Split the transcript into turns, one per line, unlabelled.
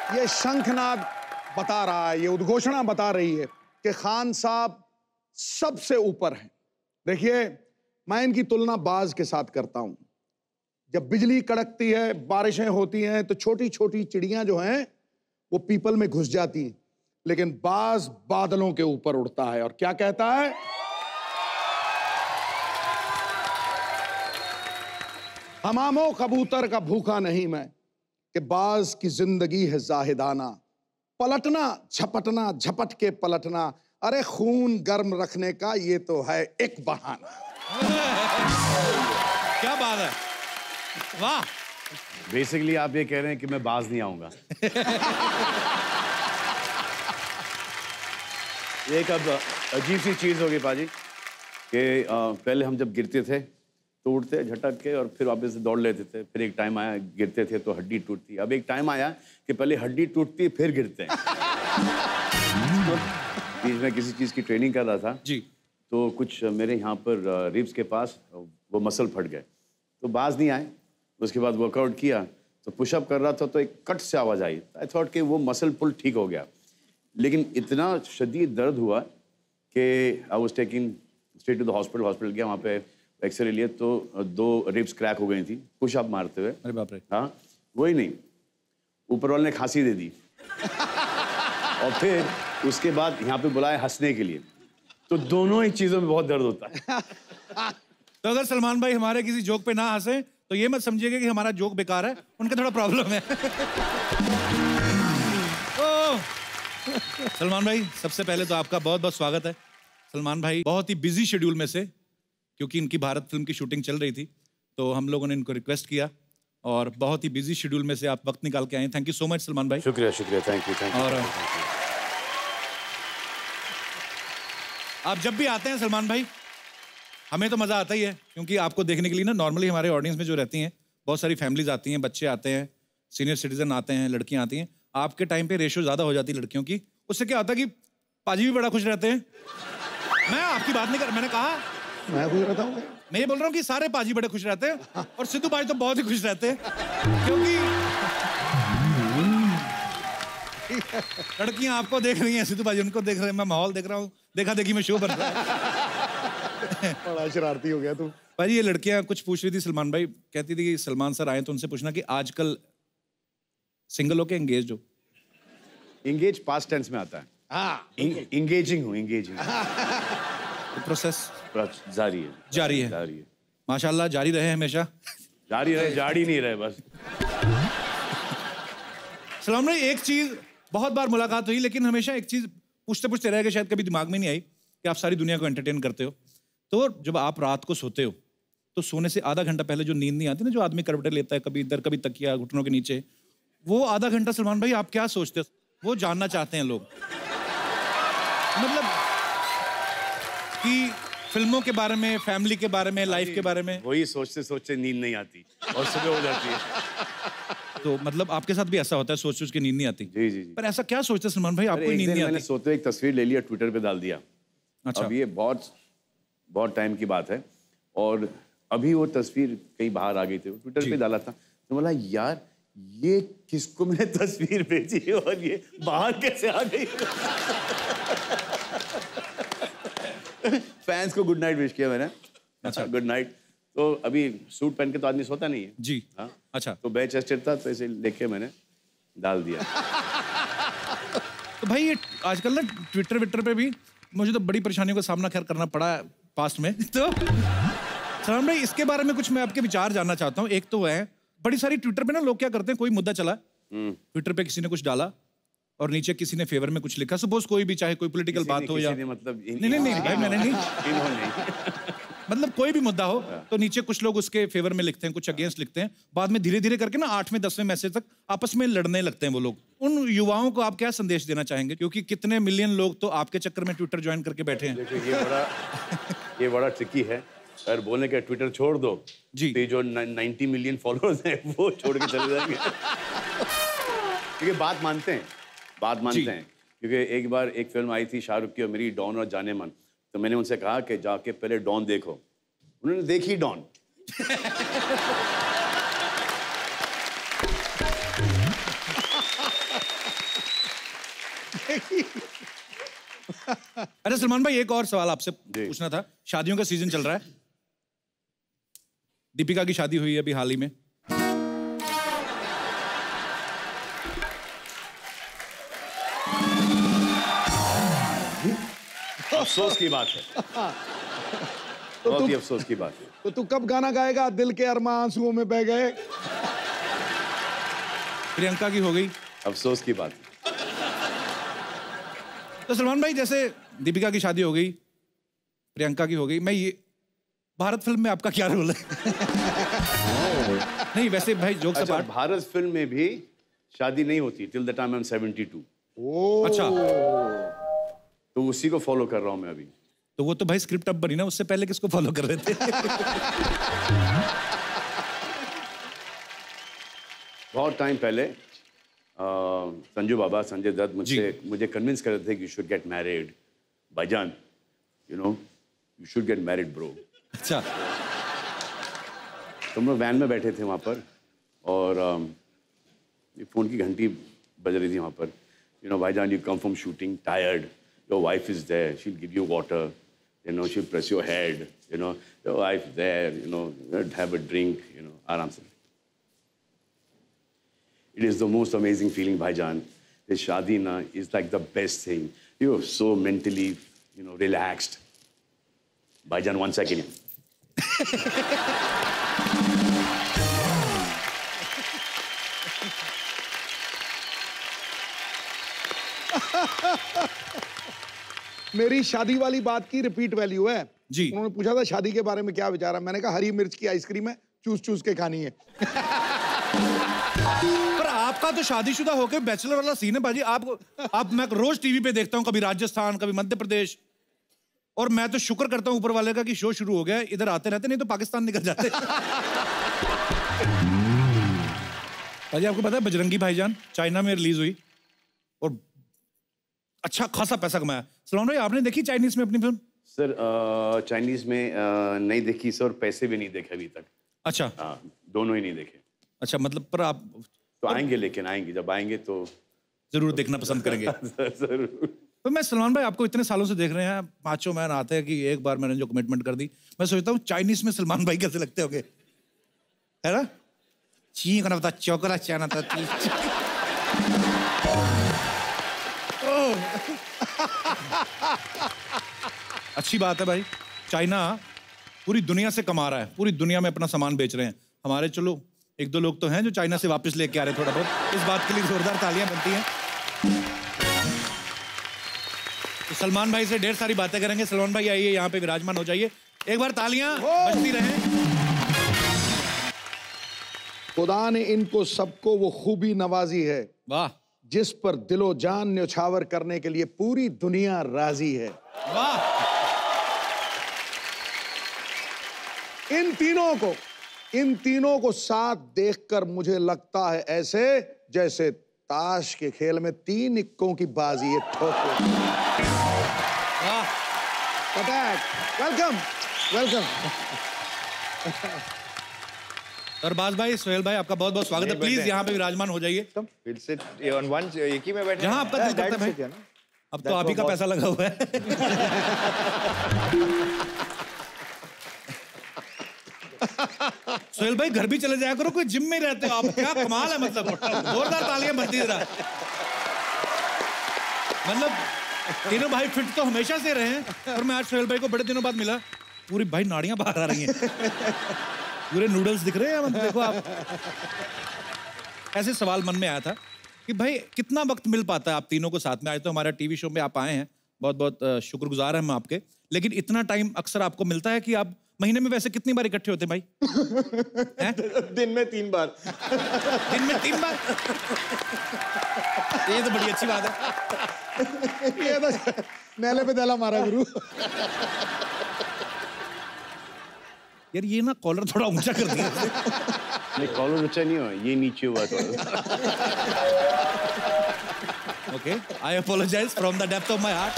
ये शंखनाद बता रहा है, ये उद्घोषणा बता रही है कि खान साहब सबसे ऊपर हैं। देखिए, मैं इनकी तुलना बाज के साथ करता हूं। जब बिजली कड़कती है, बारिशें होती हैं, तो छोटी छोटी चिड़ियां जो हैं वो पीपल में घुस जाती हैं, लेकिन बाज बादलों के ऊपर उड़ता है और क्या कहता है? हमामो कबूतर का भूखा नहीं मैं, कि बाज की जिंदगी है जाहिदाना, पलटना झपटना झपट के पलटना, अरे खून गर्म रखने का ये तो है एक बहाना।
क्या बात है, वाह।
बेसिकली आप ये कह रहे हैं कि मैं बाज नहीं आऊंगा। एक अब अजीब सी चीज होगी पाजी कि पहले हम जब गिरते थे तो उठते झटक के और फिर वापस दौड़ लेते थे, फिर एक टाइम आया गिरते थे तो हड्डी टूटती, अब एक टाइम आया कि पहले हड्डी टूटती फिर गिरते हैं। बीच में किसी चीज़ की ट्रेनिंग कर रहा था
जी,
तो कुछ मेरे यहाँ पर रिब्स के पास वो मसल फट गए, तो बाज नहीं आए। उसके बाद वर्कआउट किया तो पुशअप कर रहा था तो एक कट से आवाज़ आई। आई थॉट कि वो मसल पुल ठीक हो गया, लेकिन इतना शदीद दर्द हुआ कि I was taking straight to the hospital गया, वहाँ पे एक्सरे लिए तो 2 रिब्स क्रैक हो गई थी पुशअप मारते हुए।
अरे बाप रे।
हाँ, वही नहीं, ऊपर वाले ने खांसी दे दी और फिर उसके बाद यहाँ पे बुलाया हंसने के लिए, तो दोनों ही चीज़ों में बहुत दर्द होता है।
तो अगर सलमान भाई हमारे किसी जोक पे ना हंसे तो ये मत समझिएगा कि हमारा जोक बेकार है, उनका थोड़ा प्रॉब्लम है। सलमान भाई, सबसे पहले तो आपका बहुत बहुत स्वागत है। सलमान भाई बहुत ही बिजी शेड्यूल में से, क्योंकि इनकी भारत फिल्म की शूटिंग चल रही थी, तो हम लोगों ने इनको रिक्वेस्ट किया और बहुत ही बिजी शेड्यूल में से आप वक्त निकाल के आए। Thank you so much Salman भाई।
शुक्रिया शुक्रिया, थैंक यू।
और आप जब भी आते हैं सलमान भाई, हमें तो मज़ा आता ही है, क्योंकि आपको देखने के लिए ना नॉर्मली हमारे ऑडियंस में जो रहती हैं बहुत सारी फैमिलीज आती हैं, बच्चे आते हैं, सीनियर सिटीजन आते हैं, लड़कियां आती हैं। आपके टाइम पे रेशो ज़्यादा हो जाती है लड़कियों की, उससे क्या होता है कि पाजी भी बड़ा खुश रहते हैं। मैं आपकी बात नहीं कर, मैंने कहा
मैं खुश रहता हूँ,
मैं ये बोल रहा हूँ कि सारे पाजी बड़े खुश रहते हैं और सिद्धू भाई तो बहुत ही खुश रहते हैं, क्योंकि लड़कियां आपको देख रही हैं, सिद्धू भाई उनको देख रहे हैं, मैं माहौल देख रहा हूँ, देखा देखी में शो बन रहा है।
बड़ा शरारती हो गया तू।
भाई ये लड़कियां कुछ पूछ रही थी सलमान भाई, कहती थी कि सलमान सर आए तो उनसे पूछना कि आजकल सिंगल हो के एंगेज हो?
इंगेज पास्ट टेंस में आता है।
हाँ,
इंगेजिंग हूँ, इंगेजिंग
प्रोसेस
जारी है,
जारी है। माशाल्लाह जारी रहे हमेशा,
जारी रहे, जारी नहीं रहे बस।
सलमान भाई एक चीज, बहुत बार मुलाकात हुई लेकिन हमेशा एक चीज पूछते पूछते रह गए, शायद कभी दिमाग में नहीं आई कि आप सारी दुनिया को एंटरटेन करते हो। तो जब आप रात को सोते हो तो सोने से आधा घंटा पहले जो नींद नहीं आती ना, जो आदमी करवटें लेता है, कभी इधर कभी तकिया घुटनों के नीचे, वो आधा घंटा सलमान भाई आप क्या सोचते हो? वो जानना चाहते हैं लोग, मतलब कि फिल्मों के बारे में, फैमिली के बारे में, लाइफ के बारे में।
वही सोचते सोचते नींद नहीं आती और सुबह हो जाती है।
तो मतलब आपके साथ भी ऐसा होता है, सोच सोच के नींद नहीं आती?
जी जी जी।
पर ऐसा क्या सोचते हैं सलमान भाई, आपको नींद नहीं
मैंने
आती?
सोते हुए एक तस्वीर ले लिया, ट्विटर पे डाल दिया।
अच्छा।
अब ये बहुत टाइम की बात है और अभी वो तस्वीर कहीं बाहर आ गई थी, ट्विटर पे डाला था, तो बोला यार ये किसको मैंने तस्वीर भेजी और ये बाहर कैसे आ गई। फैंस को गुड नाइट विश किया मैंने। अच्छा, गुड नाइट। तो अभी सूट पहन के तो आदमी सोता नहीं है
जी।
हाँ,
अच्छा।
तो बैच चेस्टेड था तो इसे लेके मैंने डाल दिया।
तो भाई ये आजकल ना ट्विटर विटर पे भी मुझे तो बड़ी परेशानियों का सामना खैर करना पड़ा है पास्ट में। तो सलमान भाई इसके बारे में कुछ मैं आपके विचार जानना चाहता हूँ। एक तो है बड़ी सारी ट्विटर पे ना लोग क्या करते हैं, कोई मुद्दा चला, ट्विटर पे किसी ने कुछ डाला और नीचे किसी ने फेवर में कुछ लिखा, सपोज कोई भी, चाहे कोई पॉलिटिकल बात हो या
मतलब
नहीं भाई मैंने नहीं मतलब कोई भी मुद्दा हो तो नीचे कुछ लोग उसके फेवर में लिखते हैं, कुछ अगेंस्ट लिखते हैं, बाद में धीरे धीरे करके ना 8वें 10वें मैसेज तक आपस में लड़ने लगते हैं वो लोग। उन युवाओं को आप क्या संदेश देना चाहेंगे, क्योंकि कितने मिलियन लोग तो आपके चक्कर में ट्विटर ज्वाइन करके बैठे हैं।
देखिए ये बड़ा ट्रिकी है, अगर बोलने का ट्विटर छोड़ दो
जी,
तो जो 90 मिलियन फॉलोअर्स हैं वो छोड़ के चले जाएंगे। क्योंकि बात मानते हैं क्योंकि एक बार एक फिल्म आई थी शाहरुख की और मेरी, डॉन और जाने मन, तो मैंने उनसे कहा कि जाके पहले डॉन देखो, उन्होंने देखी डॉन।
अच्छा सलमान भाई, एक और सवाल आपसे पूछना था। शादियों का सीजन चल रहा है, दीपिका की शादी हुई है अभी हाल ही में।
अफसोस की बात है, बहुत ही अफसोस की बात है।
तो तू कब गाना गाएगा, दिल के अरमां आंसुओं में बह गए?
प्रियंका की हो गई,
अफसोस की बात है।
तो सलमान भाई जैसे दीपिका की शादी हो गई, प्रियंका की हो गई, मैं ये भारत फिल्म में आपका क्या रोल है? नहीं वैसे भाई जोक्स
अच्छा,
अपार्ट।
भारत फिल्म में भी शादी नहीं होती till the time I am 72।
अच्छा,
तो उसी को फॉलो कर रहा हूं मैं अभी।
तो वो तो भाई स्क्रिप्ट अब बनी ना, उससे पहले किसको फॉलो कर रहे थे?
बहुत टाइम पहले संजू बाबा, संजय दत्त मुझे कन्विंस कर रहे थे कि यू शुड गेट मैरिड भाईजान, you know you should get married bro.
अच्छा,
तो हम लोग वैन में बैठे थे वहाँ पर और ये फ़ोन की घंटी बज रही थी वहाँ पर। यू नो भाईजान, you come from shooting tired, your wife is there, she will give you water, you know she will press your head, you know your wife there, you know have a drink, you know आराम से। It is the most amazing feeling, Bhaijan. This shaadi na is like the best thing. You are so mentally, you know, relaxed. Bhaijan, 1 second.
मेरी शादी वाली बात की repeat value है
जी।
उन्होंने पूछा था शादी के बारे में क्या विचार है, मैंने कहा हरी मिर्च की आइसक्रीम है, चूस चूस के खानी है।
पर आपका तो शादीशुदा होकर बैचलर वाला सीन है बाजी। आप मैं रोज टीवी पे देखता हूँ, कभी राजस्थान कभी मध्य प्रदेश, और मैं तो शुक्र करता हूँ ऊपर वाले का कि शो शुरू हो गया, इधर आते रहते, नहीं तो पाकिस्तान निकल जाते। बाजी आपको पता है बजरंगी भाईजान चाइना में रिलीज हुई और अच्छा खासा पैसा कमाया। सलमान भाई आपने देखी चाइनीज में अपनी फिल्म?
सर चाइनीज में नहीं देखी सर, पैसे भी नहीं देखे अभी तक।
अच्छा,
दोनों ही नहीं देखे।
अच्छा, मतलब पर आप
तो आएंगे, लेकिन आएंगे, जब आएंगे तो
जरूर देखना पसंद करेंगे।
जरूर।
तो मैं सलमान भाई आपको इतने सालों से देख रहे हैं, माचो मैन आते हैं कि एक बार मैंने जो कमिटमेंट कर दी, मैं सोचता हूँ चाइनीज में सलमान भाई कैसे लगते होंगे, है ना? ची करना पता, चौकरा चाना था। अच्छी बात है भाई, चाइना पूरी दुनिया से कमा रहा है, पूरी दुनिया में अपना सामान बेच रहे हैं। हमारे चलो एक दो लोग तो हैं जो चाइना से वापस लेके आ रहे हैं थोड़ा बहुत, इस बात के लिए जोरदार तालियां बनती हैं। तो सलमान भाई से ढेर सारी बातें करेंगे। सलमान भाई आइए यहाँ पे विराजमान हो जाइए, एक बार तालियां बजती रहें।
खुदा ने इनको सबको वो खूबी नवाजी है,
वाह
जिस पर दिलो जान न्यौछावर करने के लिए पूरी दुनिया राजी है।
वाह।
इन तीनों को साथ देखकर मुझे लगता है ऐसे जैसे ताश के खेल में 3 इक्कों की बाजी है। ठोको। Welcome welcome.
अरबाज भाई, सोहेल भाई, आपका बहुत बहुत स्वागत है। प्लीज यहाँ पे विराजमान हो जाइए।
We'll sit on one, एक ही में बैठे।
जहाँ आपका दिल करता है भाई। अब तो आप ही का पैसा लगा हुआ है। सोहेल भाई घर भी चले जाया करो, कोई जिम में ही रहते हो आप, क्या कमाल है। मतलब जोरदार तालियां बनती है। मतलब तीनों भाई फिट तो हमेशा से रहे हैं, और मैं आज सोहेल भाई को बड़े दिनों बाद मिला, पूरी भाई नाड़ियां बाहर आ रही हैं, पूरे नूडल्स दिख रहे हैं। मतलब देखो आप, ऐसे सवाल मन में आया था कि भाई कितना वक्त मिल पाता है आप तीनों को साथ में। आज तो हमारा टीवी शो में आप आए हैं, बहुत बहुत शुक्रगुजार हैं हम आपके, लेकिन इतना टाइम अक्सर आपको मिलता है कि आप महीने में वैसे कितनी बार इकट्ठे होते हैं भाई?
दिन में 3 बार।
दिन में 3 बार? ये तो बड़ी अच्छी बात है।
ये तो नेले पे दला मारा गुरु।
यार ये ना कॉलर थोड़ा ऊंचा कर दिया।
नहीं, कॉलर ऊंचा नहीं हुआ, ये नीचे हुआ थोड़ा।
Okay, I apologise from the depth of my heart.